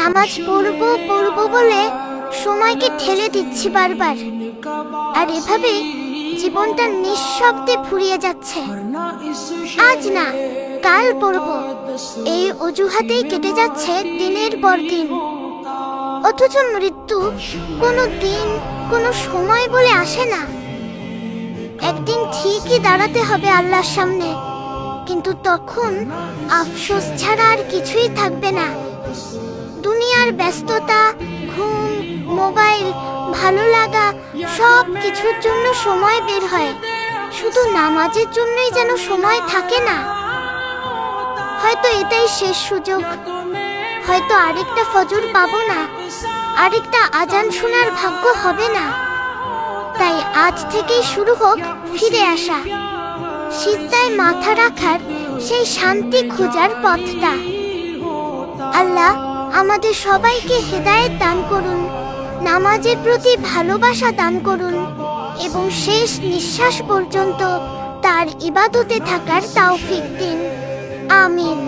নামাজ পড়বো পড়বো বলে সময়কে ঠেলে দিচ্ছি বারবার, আর এভাবে জীবনটা নিঃশব্দে ফুরিয়ে যাচ্ছে। আজ না, কাল পড়বো, এই অজুহাতেই কেটে যাচ্ছে দিনের পর দিন। অথচ মৃত্যু কোনো দিন কোনো সময় বলে আসে না। একদিন ঠিকই দাঁড়াতে হবে আল্লাহর সামনে, কিন্তু তখন আফসোস ছাড়া আর কিছুই থাকবে না। দুনিয়ার ব্যস্ততা, ঘুম, মোবাইল, ভালো লাগা সব কিছুর জন্য সময় বের হয়, শুধু নামাজের জন্যই যেন সময় থাকে না। হয়তো এটাই শেষ সুযোগ, হয়তো আরেকটা ফজর পাবো না, আরেকটা আজান শোনার ভাগ্য হবে না। তাই আজ থেকেই শুরু হোক ফিরে আসা, সিজদায় মাথা রাখার সেই শান্তি খোঁজার পথটা। আল্লাহ আমাদের সবাইকে হেদায়েত দান করুন, নামাজের প্রতি ভালোবাসা দান করুন এবং শেষ নিঃশ্বাস পর্যন্ত তার ইবাদতে থাকার তৌফিক দিন। আমিন।